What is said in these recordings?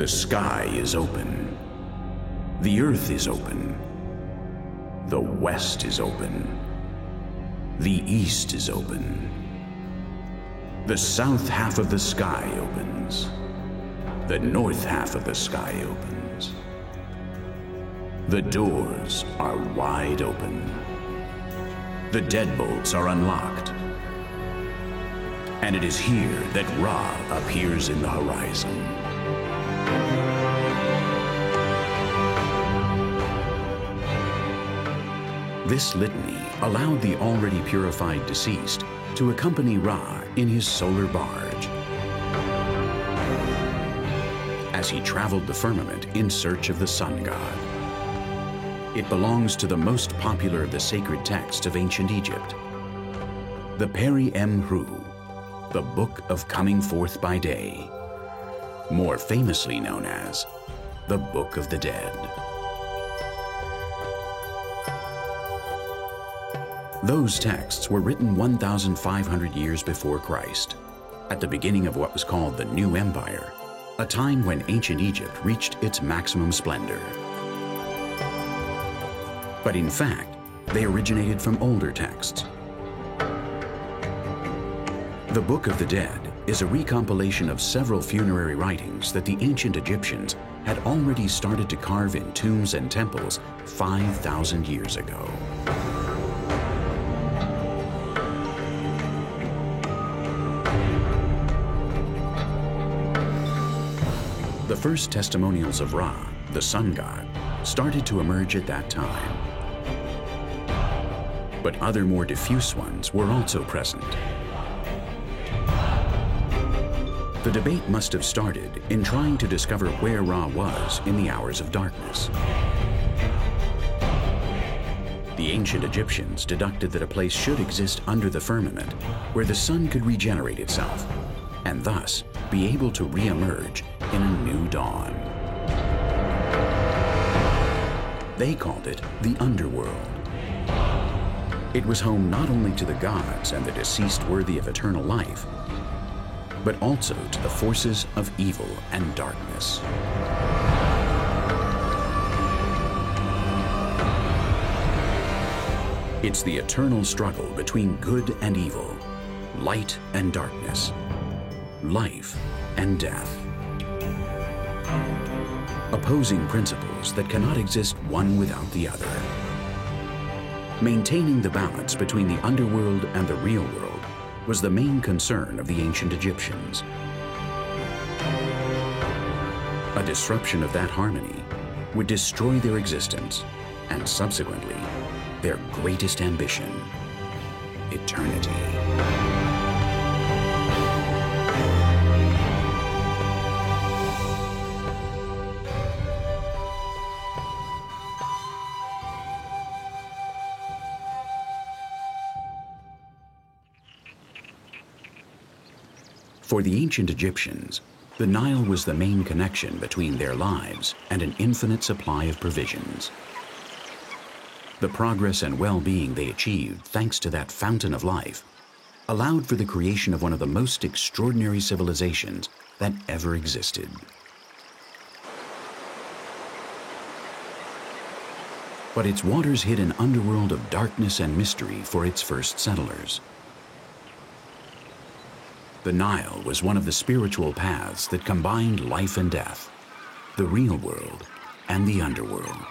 The sky is open. The earth is open. The west is open. The east is open. The south half of the sky opens. The north half of the sky opens. The doors are wide open. The deadbolts are unlocked. And it is here that Ra appears in the horizon. This litany allowed the already purified deceased to accompany Ra in his solar barge as he traveled the firmament in search of the sun god. It belongs to the most popular of the sacred texts of ancient Egypt, the Peri Emru, the Book of Coming Forth by Day, more famously known as the Book of the Dead. Those texts were written 1,500 years before Christ, at the beginning of what was called the New Empire, a time when ancient Egypt reached its maximum splendor. But in fact, they originated from older texts. The Book of the Dead is a recompilation of several funerary writings that the ancient Egyptians had already started to carve in tombs and temples 5,000 years ago. The first testimonials of Ra, the sun god, started to emerge at that time. But other more diffuse ones were also present. The debate must have started in trying to discover where Ra was in the hours of darkness. The ancient Egyptians deducted that a place should exist under the firmament where the sun could regenerate itself and thus be able to re-emerge in a new dawn. They called it the underworld. It was home not only to the gods and the deceased worthy of eternal life, but also to the forces of evil and darkness. It's the eternal struggle between good and evil, light and darkness, life and death. Opposing principles that cannot exist one without the other. Maintaining the balance between the underworld and the real world was the main concern of the ancient Egyptians. A disruption of that harmony would destroy their existence and subsequently their greatest ambition, eternity. For the ancient Egyptians, the Nile was the main connection between their lives and an infinite supply of provisions. The progress and well-being they achieved thanks to that fountain of life allowed for the creation of one of the most extraordinary civilizations that ever existed. But its waters hid an underworld of darkness and mystery for its first settlers. The Nile was one of the spiritual paths that combined life and death, the real world and the underworld.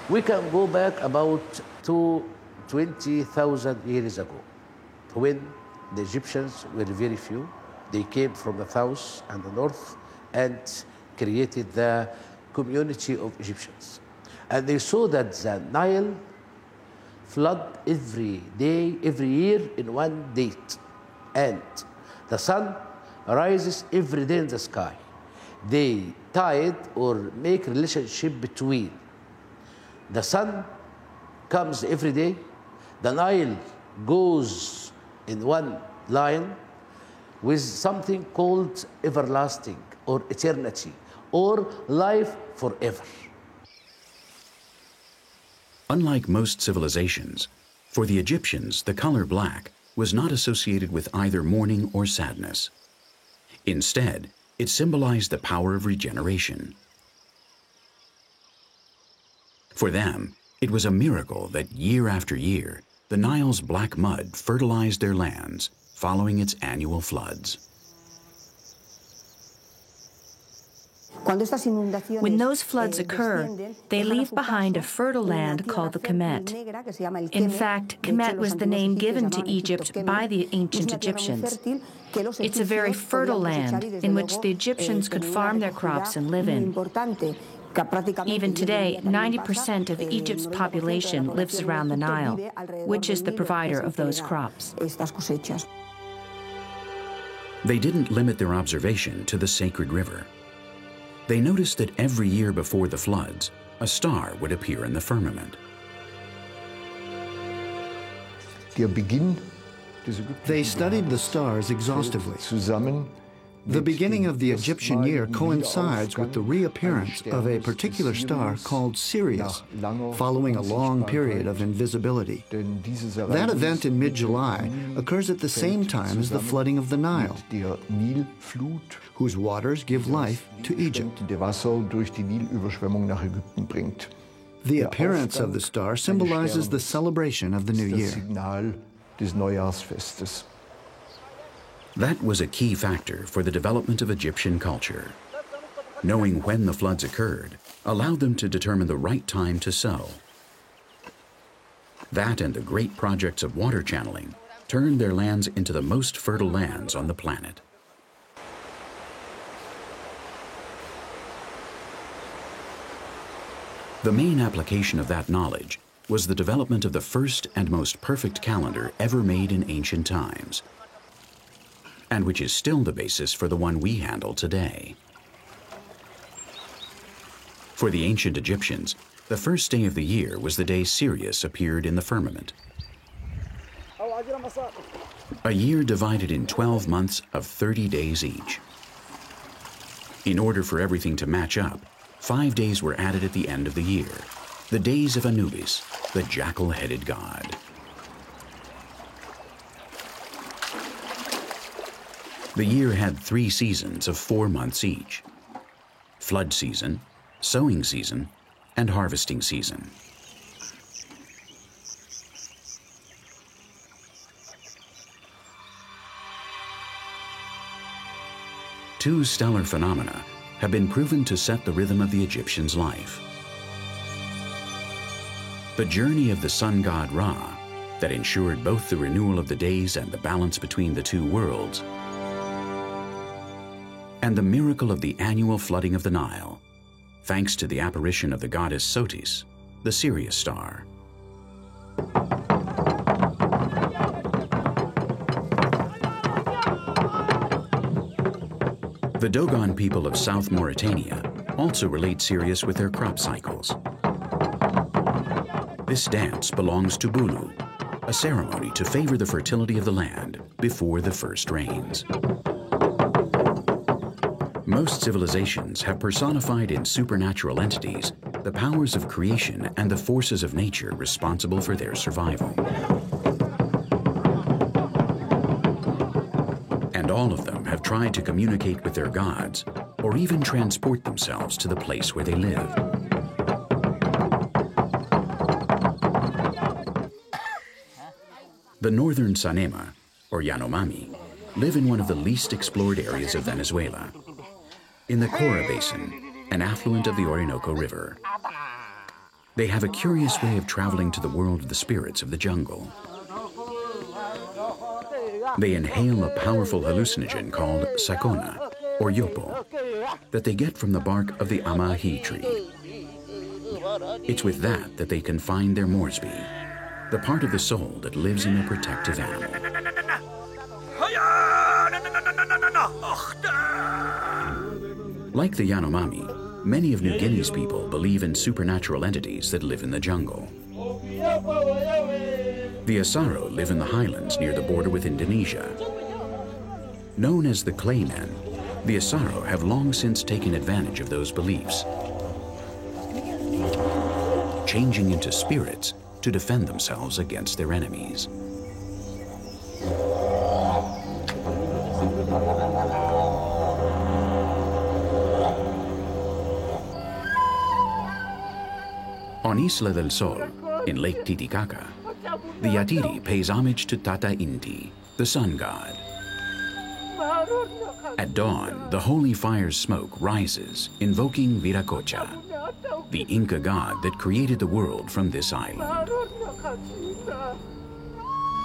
We can go back about to 20,000 years ago, when the Egyptians were very few. They came from the south and the north and created the community of Egyptians. And they saw that the Nile flood every day, every year in one date. And the sun rises every day in the sky. They tied or make relationship between the sun comes every day, the Nile goes in one line with something called everlasting or eternity or life forever. Unlike most civilizations, for the Egyptians, the color black was not associated with either mourning or sadness. Instead, it symbolized the power of regeneration. For them, it was a miracle that year after year, the Nile's black mud fertilized their lands, following its annual floods. When those floods occur, they leave behind a fertile land called the Kemet. In fact, Kemet was the name given to Egypt by the ancient Egyptians. It's a very fertile land in which the Egyptians could farm their crops and live in. Even today, 90% of Egypt's population lives around the Nile, which is the provider of those crops. They didn't limit their observation to the sacred river. They noticed that every year before the floods, a star would appear in the firmament. They studied the stars exhaustively. The beginning of the Egyptian year coincides with the reappearance of a particular star called Sirius, following a long period of invisibility. That event in mid-July occurs at the same time as the flooding of the Nile, whose waters give life to Egypt. The appearance of the star symbolizes the celebration of the new year. That was a key factor for the development of Egyptian culture. Knowing when the floods occurred allowed them to determine the right time to sow. That and the great projects of water channeling turned their lands into the most fertile lands on the planet. The main application of that knowledge was the development of the first and most perfect calendar ever made in ancient times, and which is still the basis for the one we handle today. For the ancient Egyptians, the first day of the year was the day Sirius appeared in the firmament. A year divided in 12 months of 30 days each. In order for everything to match up, 5 days were added at the end of the year, the days of Anubis, the jackal-headed god. The year had 3 seasons of 4 months each: flood season, sowing season, and harvesting season. Two stellar phenomena have been proven to set the rhythm of the Egyptians' life. The journey of the sun god Ra, that ensured both the renewal of the days and the balance between the two worlds, and the miracle of the annual flooding of the Nile, thanks to the apparition of the goddess Sotis, the Sirius star. The Dogon people of South Mauritania also relate Sirius with their crop cycles. This dance belongs to Bulu, a ceremony to favor the fertility of the land before the first rains. Most civilizations have personified in supernatural entities the powers of creation and the forces of nature responsible for their survival. And all of them have tried to communicate with their gods or even transport themselves to the place where they live. The northern Sanema, or Yanomami, live in one of the least explored areas of Venezuela, in the Cora Basin, an affluent of the Orinoco River. They have a curious way of traveling to the world of the spirits of the jungle. They inhale a powerful hallucinogen called sakona, or yopo, that they get from the bark of the amahi tree. It's with that they can find their morsby, the part of the soul that lives in a protective animal. Like the Yanomami, many of New Guinea's people believe in supernatural entities that live in the jungle. The Asaro live in the highlands near the border with Indonesia. Known as the Clay Men, the Asaro have long since taken advantage of those beliefs, changing into spirits to defend themselves against their enemies. On Isla del Sol, in Lake Titicaca, the Yatiri pays homage to Tata Inti, the sun god. At dawn, the holy fire's smoke rises, invoking Viracocha, the Inca god that created the world from this island.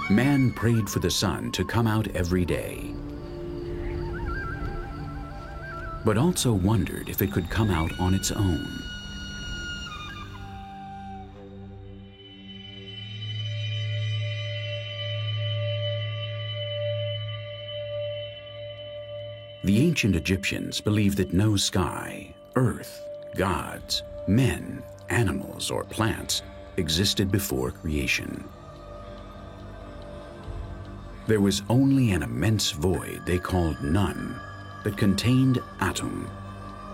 Man prayed for the sun to come out every day, but also wondered if it could come out on its own. The ancient Egyptians believed that no sky, earth, gods, men, animals, or plants existed before creation. There was only an immense void they called none that contained Atum,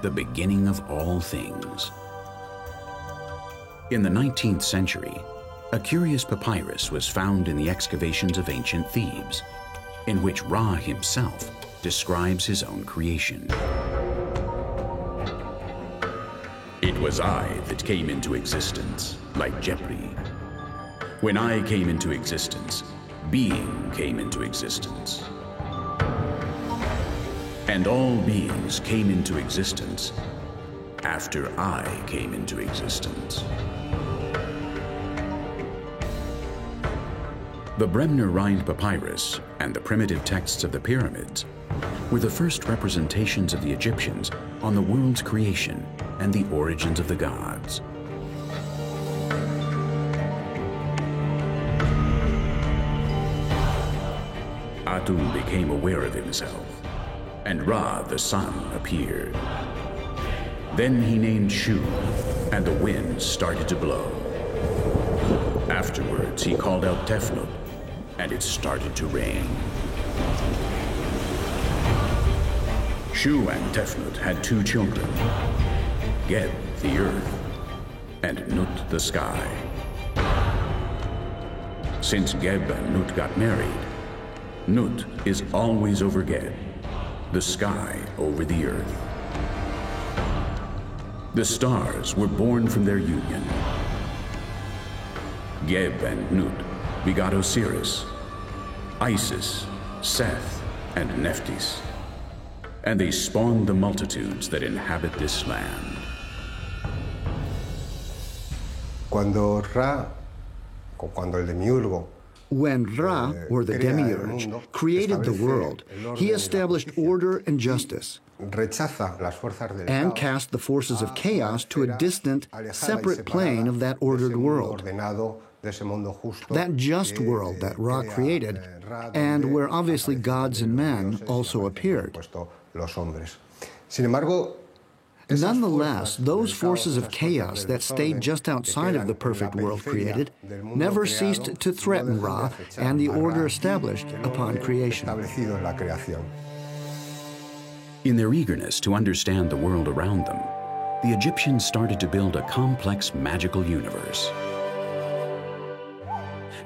the beginning of all things. In the 19th century, a curious papyrus was found in the excavations of ancient Thebes, in which Ra himself describes his own creation. It was I that came into existence, like Jepri. When I came into existence, being came into existence. And all beings came into existence after I came into existence. The Bremner Rhind Papyrus and the primitive texts of the pyramids were the first representations of the Egyptians on the world's creation and the origins of the gods. Atum became aware of himself, and Ra, the sun, appeared. Then he named Shu, and the winds started to blow. Afterwards, he called out Tefnut, and it started to rain. Shu and Tefnut had two children, Geb, the earth, and Nut, the sky. Since Geb and Nut got married, Nut is always over Geb, the sky over the earth. The stars were born from their union. Geb and Nut begot Osiris, Isis, Seth, and Nephthys, and they spawned the multitudes that inhabit this land. When Ra, or the demiurge, created the world, he established order and justice, and cast the forces of chaos to a distant, separate plane of that ordered world, that just world that Ra created, and where obviously gods and men also appeared. Nonetheless, those forces of chaos that stayed just outside of the perfect world created never ceased to threaten Ra and the order established upon creation. In their eagerness to understand the world around them, the Egyptians started to build a complex magical universe.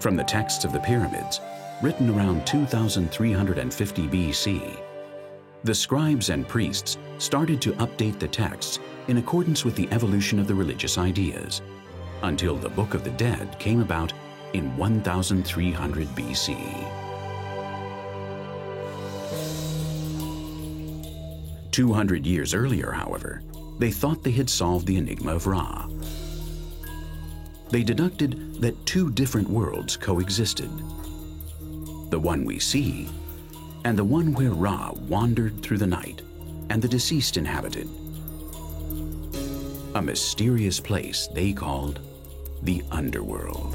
From the texts of the pyramids, written around 2350 BC, the scribes and priests started to update the texts in accordance with the evolution of the religious ideas, until the Book of the Dead came about in 1300 BC. "200 years earlier, however, they thought they had solved the enigma of Ra. They deducted that two different worlds coexisted, the one we see and the one where Ra wandered through the night and the deceased inhabited, a mysterious place they called the underworld.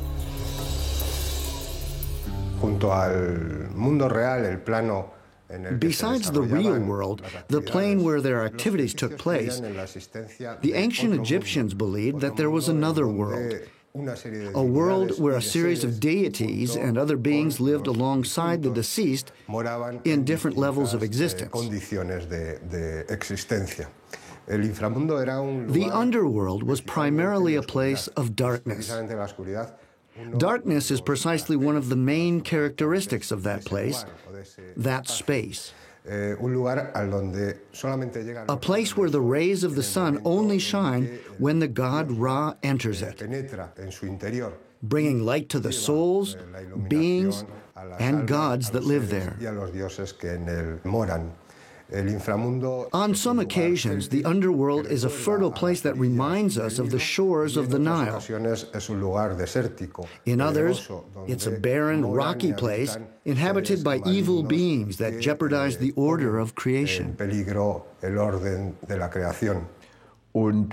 Besides the real world, the plane where their activities took place, the ancient Egyptians believed that there was another world, a world where a series of deities and other beings lived alongside the deceased in different levels of existence. The underworld was primarily a place of darkness. Darkness is precisely one of the main characteristics of that place, that space. a place where the rays of the sun only shine when the god Ra enters it, bringing light to the souls, beings, and gods that live there. On some occasions, the underworld is a fertile place that reminds us of the shores of the Nile. In others, it's a barren, rocky place inhabited by evil beings that jeopardize the order of creation. Along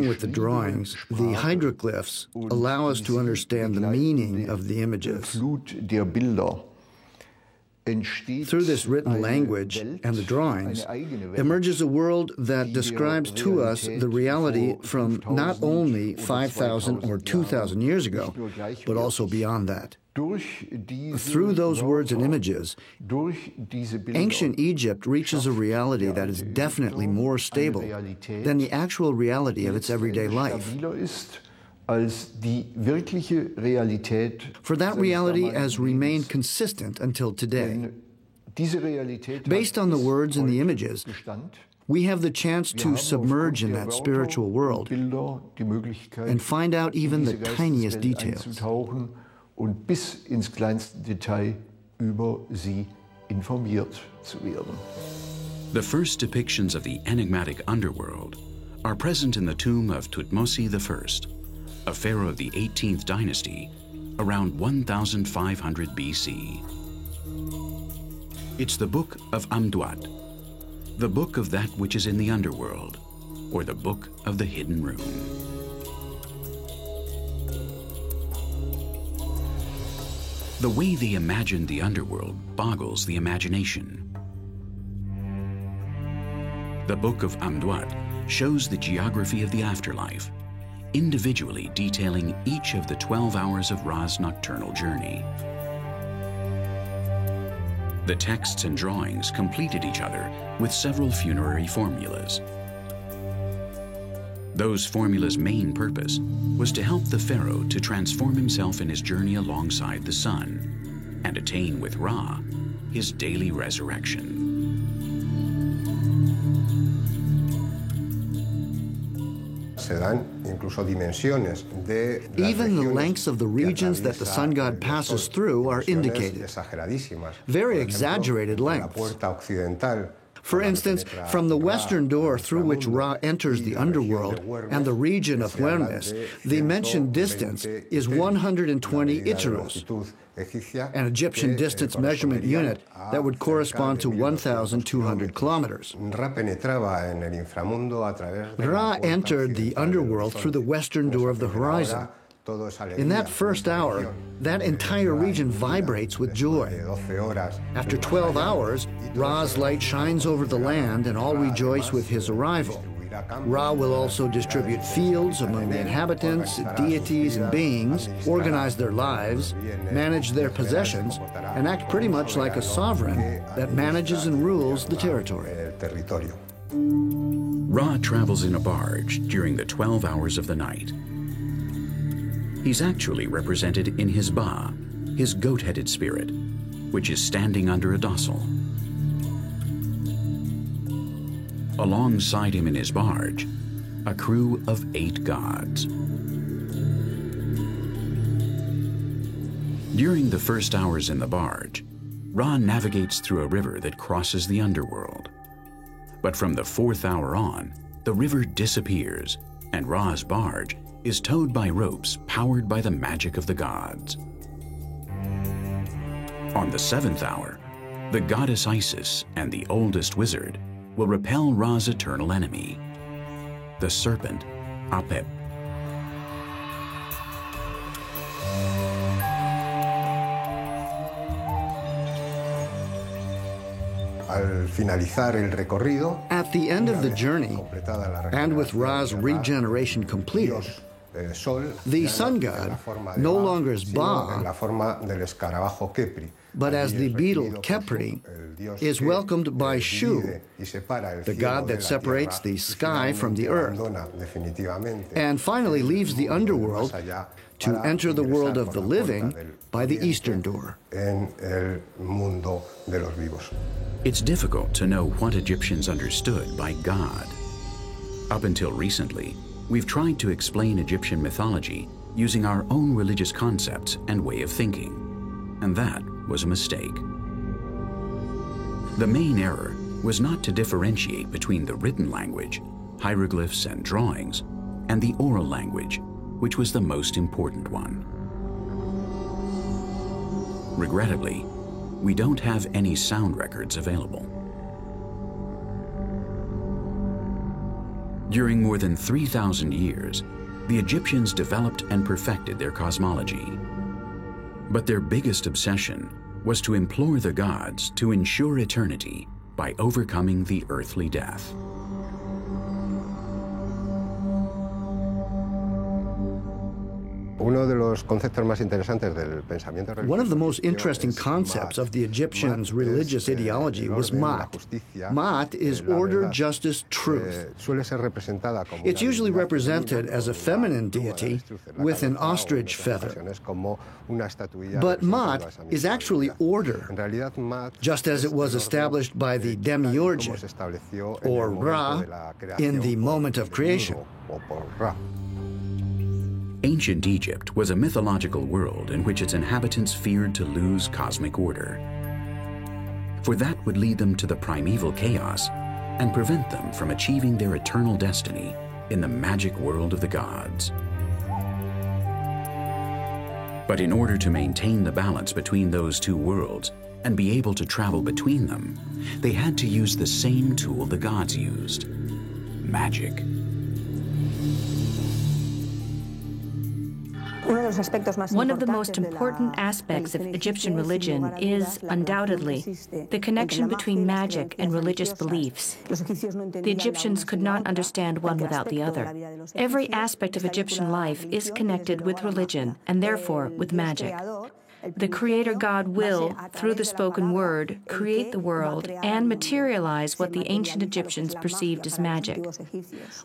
with the drawings, the hydroglyphs allow us to understand the meaning of the images. Through this written language and the drawings emerges a world that describes to us the reality from not only 5,000 or 2,000 years ago, but also beyond that. Through those words and images, ancient Egypt reaches a reality that is definitely more stable than the actual reality of its everyday life. For that reality has remained consistent until today. Based on the words and the images, we have the chance to submerge in that spiritual world and find out even the tiniest details. The first depictions of the enigmatic underworld are present in the tomb of Thutmose I, a pharaoh of the 18th dynasty, around 1500 BC. It's the Book of Amduat, the book of that which is in the underworld, or the Book of the Hidden Room. The way they imagined the underworld boggles the imagination. The Book of Amduat shows the geography of the afterlife, individually detailing each of the 12 hours of Ra's nocturnal journey. The texts and drawings completed each other with several funerary formulas. Those formulas' main purpose was to help the pharaoh to transform himself in his journey alongside the sun and attain with Ra his daily resurrection. Even the lengths of the regions that the sun god passes through are indicated. Very exaggerated lengths. For instance, from the western door through which Ra enters the underworld and the region of Huermes, the mentioned distance is 120 itirus, an Egyptian distance measurement unit that would correspond to 1,200 kilometers. Ra entered the underworld through the western door of the horizon. In that first hour, that entire region vibrates with joy. After 12 hours, Ra's light shines over the land and all rejoice with his arrival. Ra will also distribute fields among the inhabitants, deities, and beings, organize their lives, manage their possessions, and act pretty much like a sovereign that manages and rules the territory. Ra travels in a barge during the 12 hours of the night. He's actually represented in his Ba, his goat-headed spirit, which is standing under a dossal. Alongside him in his barge, a crew of 8 gods. During the first hours in the barge, Ra navigates through a river that crosses the underworld. But from the 4th hour on, the river disappears, and Ra's barge is towed by ropes powered by the magic of the gods. On the 7th hour, the goddess Isis and the oldest wizard will repel Ra's eternal enemy, the serpent Apep. At the end of the journey, and with Ra's regeneration completed, the sun god, no longer as Ba, but as the beetle Khepri is welcomed by Shu, the god that separates the sky from the earth, and finally leaves the underworld to enter the world of the living by the eastern door. It's difficult to know what Egyptians understood by God. Up until recently, we've tried to explain Egyptian mythology using our own religious concepts and way of thinking, and that was a mistake. The main error was not to differentiate between the written language, hieroglyphs and drawings, and the oral language, which was the most important one. Regrettably, we don't have any sound records available. During more than 3,000 years, the Egyptians developed and perfected their cosmology. But their biggest obsession was to implore the gods to ensure eternity by overcoming the earthly death. One of the most interesting concepts of the Egyptians' religious ideology was Maat. Maat is order, justice, truth. It's usually represented as a feminine deity with an ostrich feather. But Maat is actually order, just as it was established by the Demiurge, or Ra, in the moment of creation. Ancient Egypt was a mythological world in which its inhabitants feared to lose cosmic order. For that would lead them to the primeval chaos and prevent them from achieving their eternal destiny in the magic world of the gods. But in order to maintain the balance between those two worlds and be able to travel between them, they had to use the same tool the gods used: magic. One of the most important aspects of Egyptian religion is, undoubtedly, the connection between magic and religious beliefs. The Egyptians could not understand one without the other. Every aspect of Egyptian life is connected with religion and therefore with magic. The Creator God will, through the spoken word, create the world and materialize what the ancient Egyptians perceived as magic.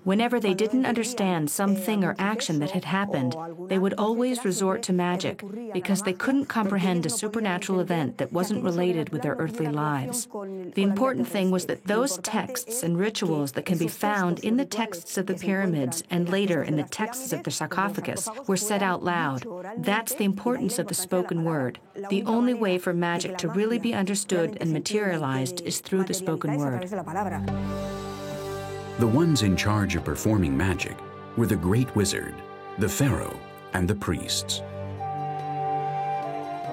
Whenever they didn't understand some thing or action that had happened, they would always resort to magic because they couldn't comprehend a supernatural event that wasn't related with their earthly lives. The important thing was that those texts and rituals that can be found in the texts of the pyramids and later in the texts of the sarcophagus were said out loud. That's the importance of the spoken word. The only way for magic to really be understood and materialized is through the spoken word. The ones in charge of performing magic were the great wizard, the pharaoh, and the priests.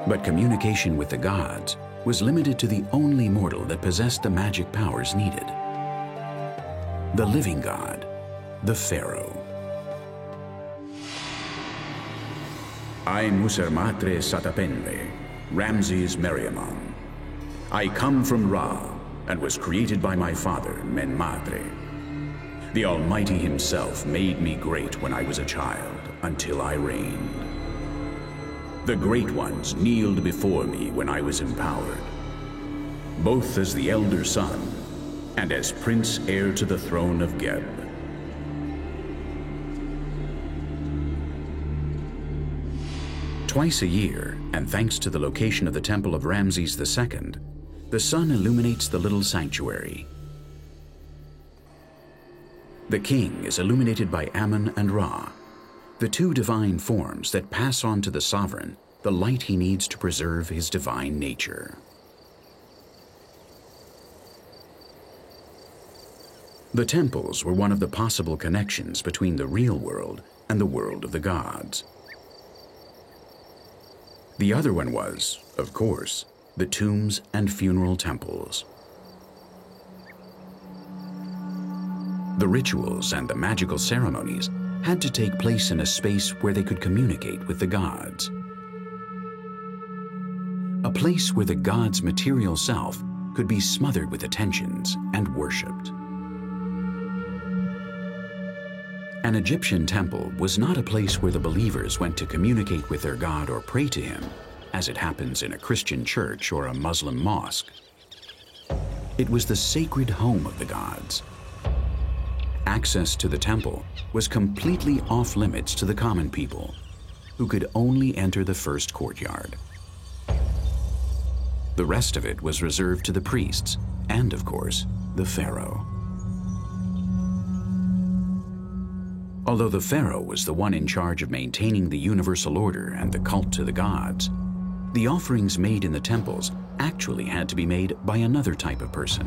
But communication with the gods was limited to the only mortal that possessed the magic powers needed: the living god, the pharaoh. I Musermatre Satapenre, Ramses Meriamun. I come from Ra and was created by my father, Menmatre. The Almighty himself made me great when I was a child, until I reigned. The great ones kneeled before me when I was empowered, both as the elder son and as prince heir to the throne of Geb. Twice a year, and thanks to the location of the temple of Ramses II, the sun illuminates the little sanctuary. The king is illuminated by Amun and Ra, the two divine forms that pass on to the sovereign the light he needs to preserve his divine nature. The temples were one of the possible connections between the real world and the world of the gods. The other one was, of course, the tombs and funeral temples. The rituals and the magical ceremonies had to take place in a space where they could communicate with the gods. A place where the god's material self could be smothered with attentions and worshipped. An Egyptian temple was not a place where the believers went to communicate with their god or pray to him, as it happens in a Christian church or a Muslim mosque. It was the sacred home of the gods. Access to the temple was completely off-limits to the common people, who could only enter the first courtyard. The rest of it was reserved to the priests and, of course, the pharaoh. Although the pharaoh was the one in charge of maintaining the universal order and the cult to the gods, the offerings made in the temples actually had to be made by another type of person: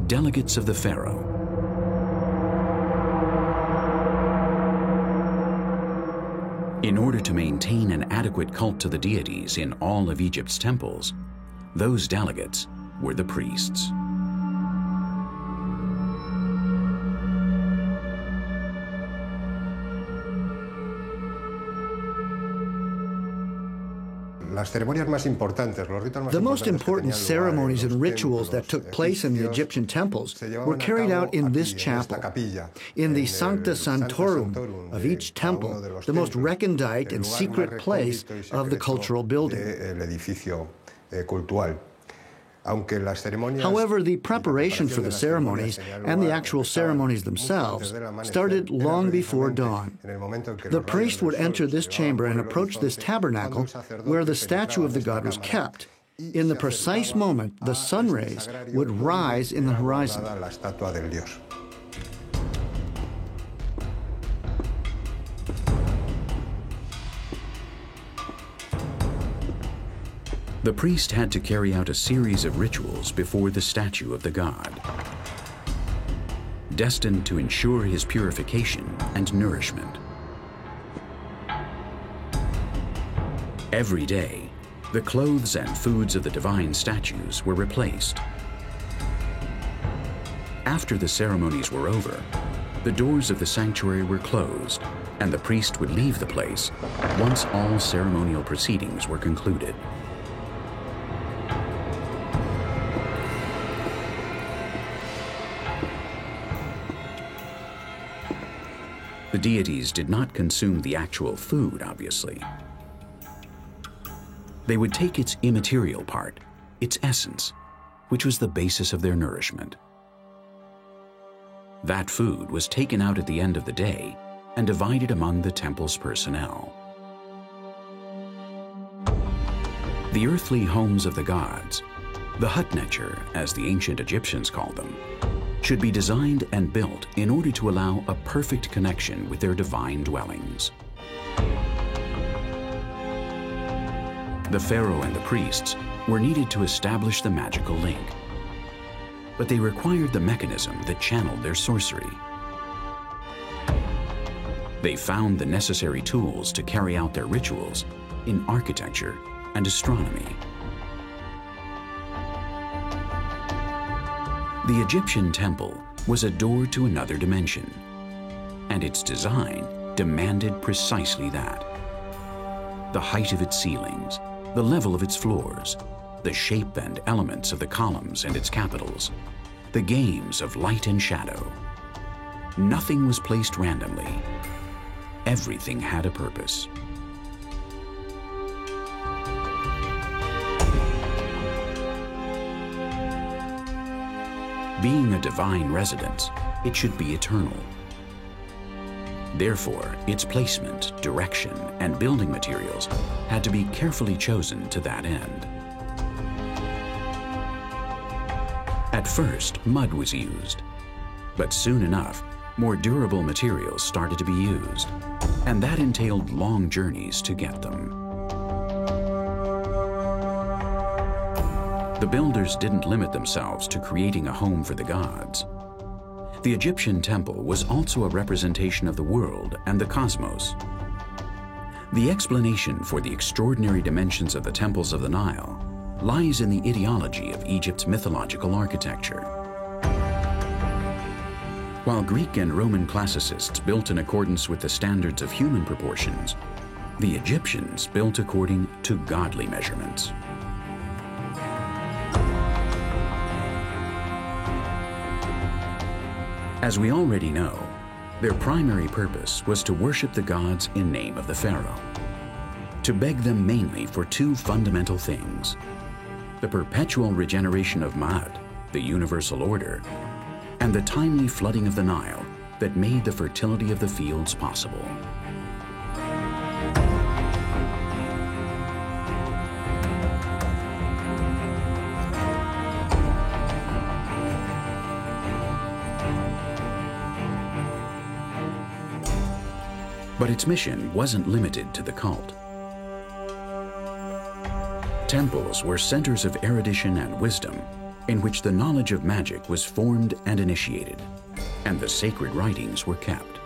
delegates of the pharaoh. In order to maintain an adequate cult to the deities in all of Egypt's temples, those delegates were the priests. The most important ceremonies and rituals that took place in the Egyptian temples were carried out in this chapel, in the Sancta Sanctorum of each temple, the most recondite and secret place of the cultural building. However, the preparation for the ceremonies and the actual ceremonies themselves started long before dawn. The priest would enter this chamber and approach this tabernacle where the statue of the god was kept. In the precise moment, the sun rays would rise in the horizon. The priest had to carry out a series of rituals before the statue of the god, destined to ensure his purification and nourishment. Every day, the clothes and foods of the divine statues were replaced. After the ceremonies were over, the doors of the sanctuary were closed, and the priest would leave the place once all ceremonial proceedings were concluded. The deities did not consume the actual food, obviously. They would take its immaterial part, its essence, which was the basis of their nourishment. That food was taken out at the end of the day and divided among the temple's personnel. The earthly homes of the gods, the Hutnecher, as the ancient Egyptians called them, should be designed and built in order to allow a perfect connection with their divine dwellings. The pharaoh and the priests were needed to establish the magical link, but they required the mechanism that channeled their sorcery. They found the necessary tools to carry out their rituals in architecture and astronomy. The Egyptian temple was a door to another dimension, and its design demanded precisely that. The height of its ceilings, the level of its floors, the shape and elements of the columns and its capitals, the games of light and shadow. Nothing was placed randomly. Everything had a purpose. Being a divine residence, it should be eternal. Therefore, its placement, direction, and building materials had to be carefully chosen to that end. At first, mud was used, but soon enough, more durable materials started to be used, and that entailed long journeys to get them. The builders didn't limit themselves to creating a home for the gods. The Egyptian temple was also a representation of the world and the cosmos. The explanation for the extraordinary dimensions of the temples of the Nile lies in the ideology of Egypt's mythological architecture. While Greek and Roman classicists built in accordance with the standards of human proportions, the Egyptians built according to godly measurements. As we already know, their primary purpose was to worship the gods in name of the pharaoh, to beg them mainly for two fundamental things: the perpetual regeneration of Ma'at, the universal order, and the timely flooding of the Nile that made the fertility of the fields possible. But its mission wasn't limited to the cult. Temples were centers of erudition and wisdom in which the knowledge of magic was formed and initiated, and the sacred writings were kept.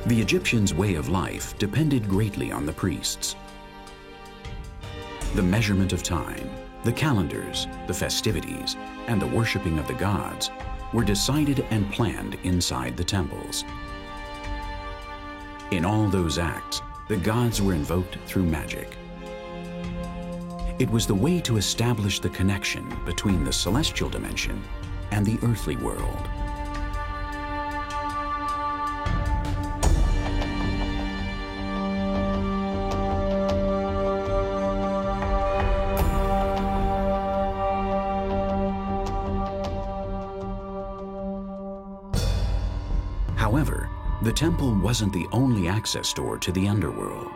The Egyptians' way of life depended greatly on the priests. The measurement of time, the calendars, the festivities, and the worshiping of the gods were decided and planned inside the temples. In all those acts, the gods were invoked through magic. It was the way to establish the connection between the celestial dimension and the earthly world. However, the temple wasn't the only access door to the underworld.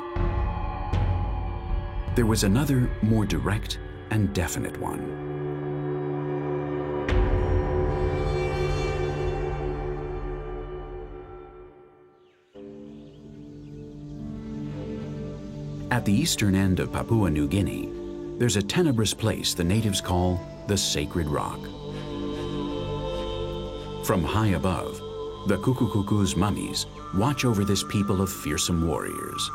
There was another, more direct and definite one. At the eastern end of Papua New Guinea, there's a tenebrous place the natives call the Sacred Rock. From high above, the Kukukuku's mummies watch over this people of fearsome warriors.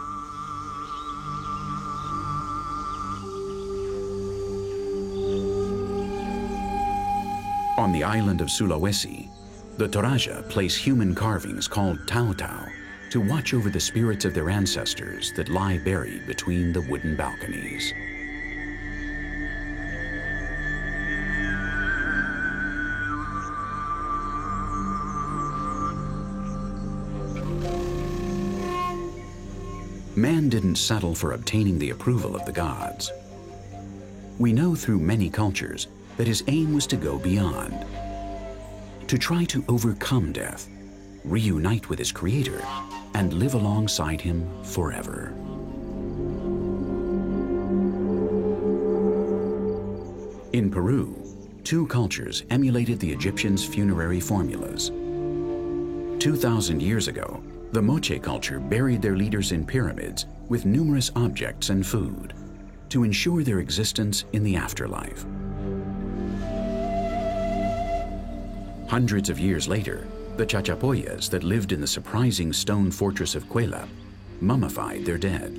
On the island of Sulawesi, the Toraja place human carvings called tau-tau to watch over the spirits of their ancestors that lie buried between the wooden balconies. Man didn't settle for obtaining the approval of the gods. We know through many cultures that his aim was to go beyond, to try to overcome death, reunite with his creator, and live alongside him forever. In Peru, two cultures emulated the Egyptians' funerary formulas. 2,000 years ago, the Moche culture buried their leaders in pyramids with numerous objects and food to ensure their existence in the afterlife. Hundreds of years later, the Chachapoyas that lived in the surprising stone fortress of Cuelap mummified their dead.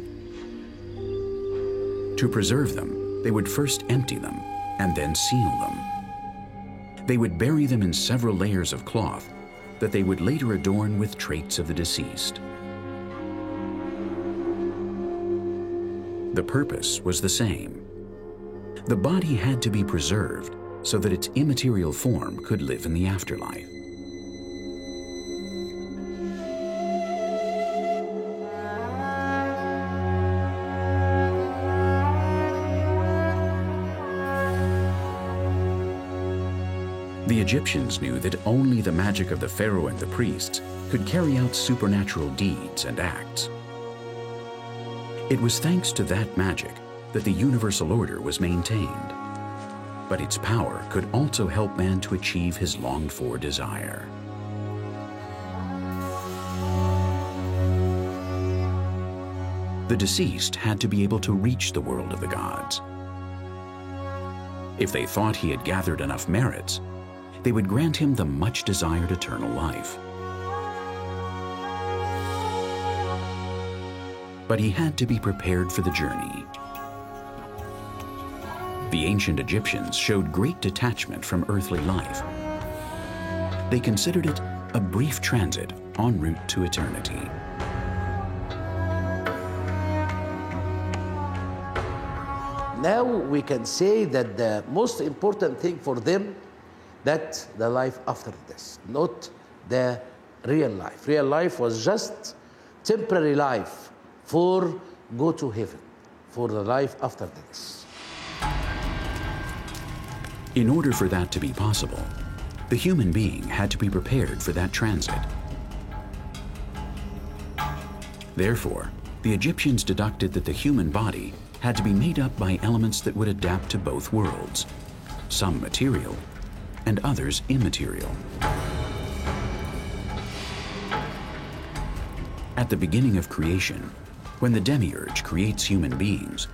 To preserve them, they would first empty them and then seal them. They would bury them in several layers of cloth that they would later adorn with traits of the deceased. The purpose was the same. The body had to be preserved so that its immaterial form could live in the afterlife. The Egyptians knew that only the magic of the pharaoh and the priests could carry out supernatural deeds and acts. It was thanks to that magic that the universal order was maintained. But its power could also help man to achieve his longed-for desire. The deceased had to be able to reach the world of the gods. If they thought he had gathered enough merits, they would grant him the much-desired eternal life. But he had to be prepared for the journey. The ancient Egyptians showed great detachment from earthly life. They considered it a brief transit en route to eternity. Now we can say that the most important thing for them, that the life after death, not the real life. Real life was just temporary life for go to heaven, for the life after death. In order for that to be possible, the human being had to be prepared for that transit. Therefore, the Egyptians deducted that the human body had to be made up by elements that would adapt to both worlds, some material and others immaterial. At the beginning of creation, when the demiurge creates human beings,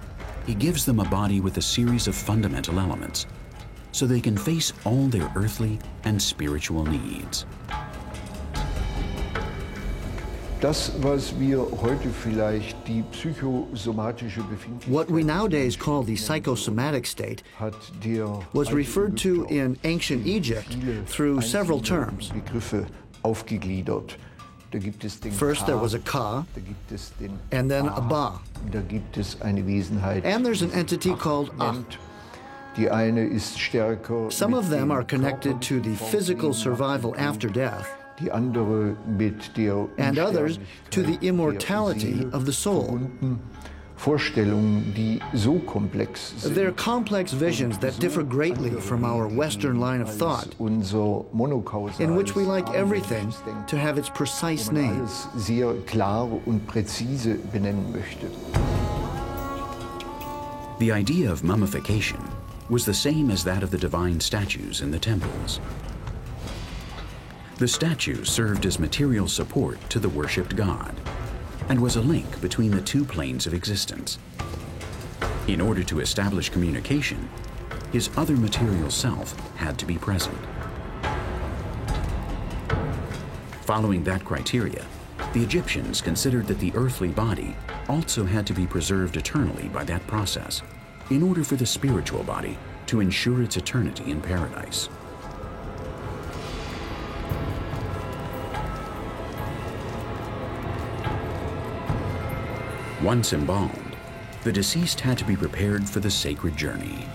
he gives them a body with a series of fundamental elements, so they can face all their earthly and spiritual needs. Das, was wir heute vielleicht die psychosomatische Befindlichkeit, what we nowadays call the psychosomatic state, was referred to in ancient Egypt through several terms. Begriffe aufgegliedert. Da gibt es den First there was a Ka, da gibt es den and then a Ba, da gibt es eine Wesenheit, and there's an entity called Ach. Die eine ist stärker. Some mit of them dem are connected to the physical survival after death, Die andere mit der and others to the immortality of the soul. Vorstellungen, die so komplex sind. They're complex visions that differ greatly from our Western line of thought, in which we like everything to have its precise name. Alles sehr klar und präzise benennen möchte. The idea of mummification was the same as that of the divine statues in the temples. The statue served as material support to the worshipped god and was a link between the two planes of existence. In order to establish communication, his other material self had to be present. Following that criteria, the Egyptians considered that the earthly body also had to be preserved eternally by that process in order for the spiritual body to ensure its eternity in paradise. Once embalmed, the deceased had to be prepared for the sacred journey.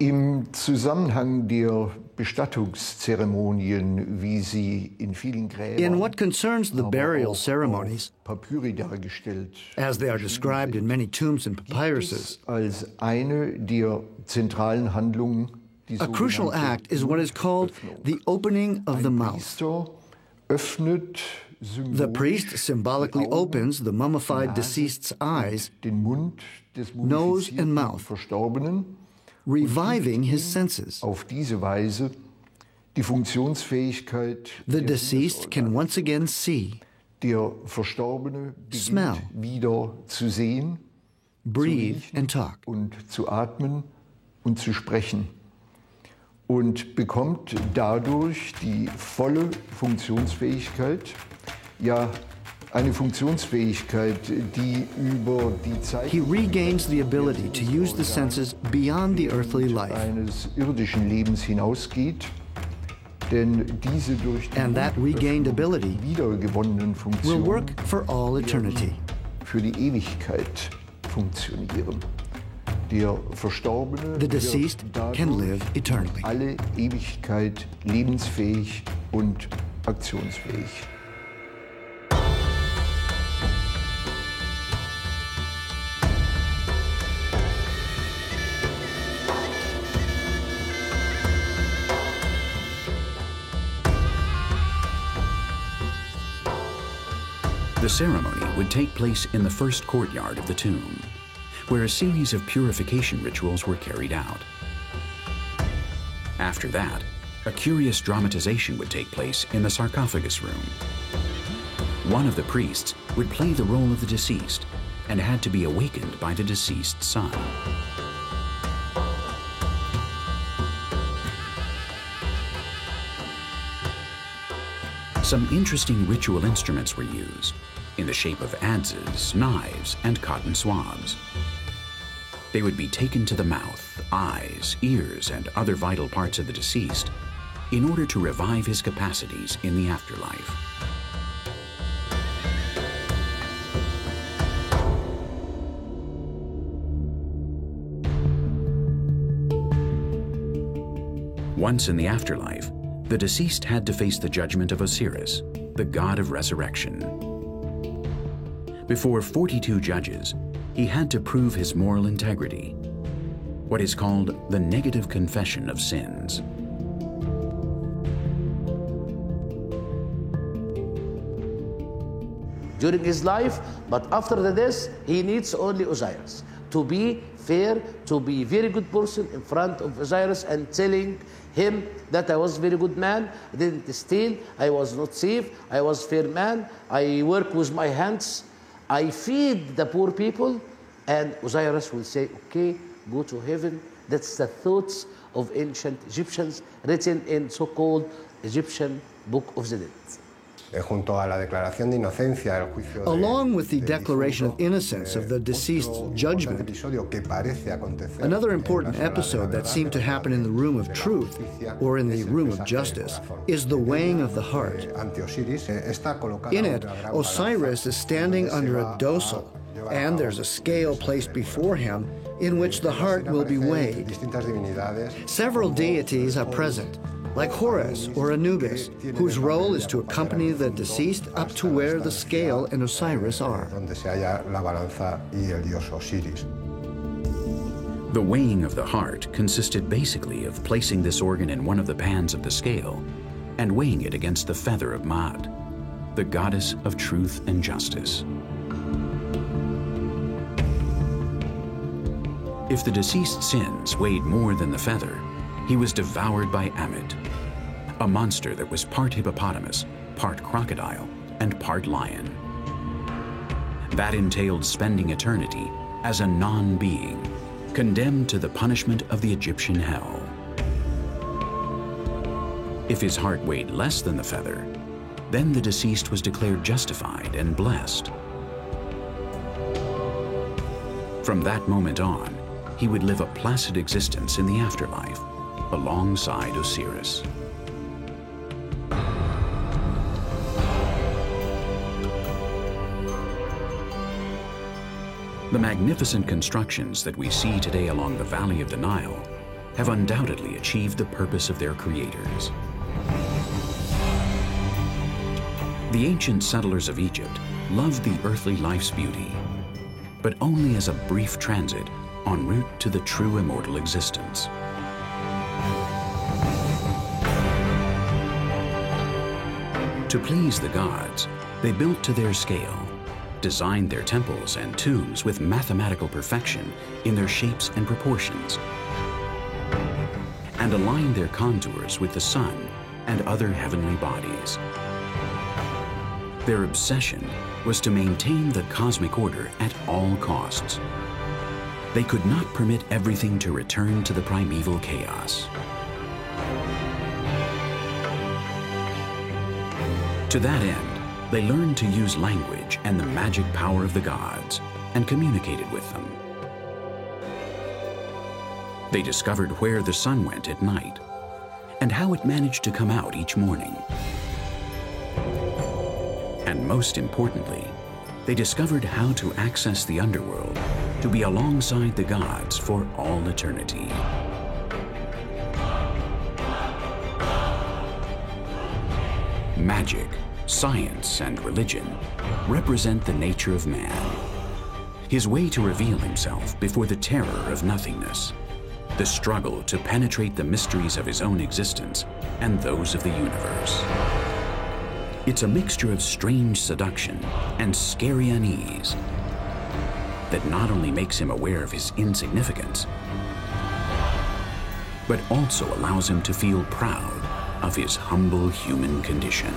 Im Zusammenhang der Bestattungszeremonien, wie sie in vielen Gräbern, In what concerns the burial ceremonies, Papyri dargestellt, as they are described in many tombs and gibt papyruses, es als eine der zentralen Handlungen die a crucial sogenannte act is what is called the opening of the Ein mouth. Priester öffnet The priest symbolically opens the mummified deceased's eyes, den Mund des nose and mumifizierten mouth, Verstorbenen, reviving his senses. auf diese Weise die Funktionsfähigkeit The der deceased can once again see, Der Verstorbene smell, beginnt wieder zu sehen, breathe, zu riechen and talk. und zu atmen und zu sprechen und bekommt dadurch die volle Funktionsfähigkeit, ja eine Funktionsfähigkeit, die über die Zeit He regains the ability to use the senses beyond the earthly life, eines irdischen Lebens hinausgeht, denn diese durch die and that regained ability wiedergewonnenen will Funktionen work for all eternity. für die Ewigkeit funktionieren. Der Verstorbene The deceased wird dadurch can live eternally. alle Ewigkeit lebensfähig und aktionsfähig. The ceremony would take place in the first courtyard of the tomb, where a series of purification rituals were carried out. After that, a curious dramatization would take place in the sarcophagus room. One of the priests would play the role of the deceased and had to be awakened by the deceased's son. Some interesting ritual instruments were used in the shape of adzes, knives, and cotton swabs. They would be taken to the mouth, eyes, ears, and other vital parts of the deceased in order to revive his capacities in the afterlife. Once in the afterlife, the deceased had to face the judgment of Osiris, the god of resurrection. Before 42 judges, he had to prove his moral integrity, what is called the negative confession of sins. During his life, but after the death, he needs only Osiris to be fair, to be a very good person in front of Osiris and telling him that I was a very good man, I didn't steal, I was not thief, I was fair man, I work with my hands, I feed the poor people, and Osiris will say, okay, go to heaven. That's the thoughts of ancient Egyptians written in so-called Egyptian Book of the Dead. Along with the declaration of innocence of the deceased's judgment, another important episode that seemed to happen in the room of truth, or in the room of justice, is the weighing of the heart. In it, Osiris is standing under a docile, and there's a scale placed before him in which the heart will be weighed. Several deities are present, like Horus or Anubis, whose role is to accompany the deceased up to where the scale and Osiris are. The weighing of the heart consisted basically of placing this organ in one of the pans of the scale and weighing it against the feather of Maat, the goddess of truth and justice. If the deceased's sins weighed more than the feather, he was devoured by Ammit, a monster that was part hippopotamus, part crocodile, and part lion. That entailed spending eternity as a non-being, condemned to the punishment of the Egyptian hell. If his heart weighed less than the feather, then the deceased was declared justified and blessed. From that moment on, he would live a placid existence in the afterlife, alongside Osiris. The magnificent constructions that we see today along the valley of the Nile have undoubtedly achieved the purpose of their creators. The ancient settlers of Egypt loved the earthly life's beauty, but only as a brief transit en route to the true immortal existence. To please the gods, they built to their scale, designed their temples and tombs with mathematical perfection in their shapes and proportions, and aligned their contours with the sun and other heavenly bodies. Their obsession was to maintain the cosmic order at all costs. They could not permit everything to return to the primeval chaos. To that end, they learned to use language and the magic power of the gods and communicated with them. They discovered where the sun went at night and how it managed to come out each morning. And most importantly, they discovered how to access the underworld to be alongside the gods for all eternity. Magic, science, and religion represent the nature of man, his way to reveal himself before the terror of nothingness, the struggle to penetrate the mysteries of his own existence and those of the universe. It's a mixture of strange seduction and scary unease that not only makes him aware of his insignificance, but also allows him to feel proud of his humble human condition.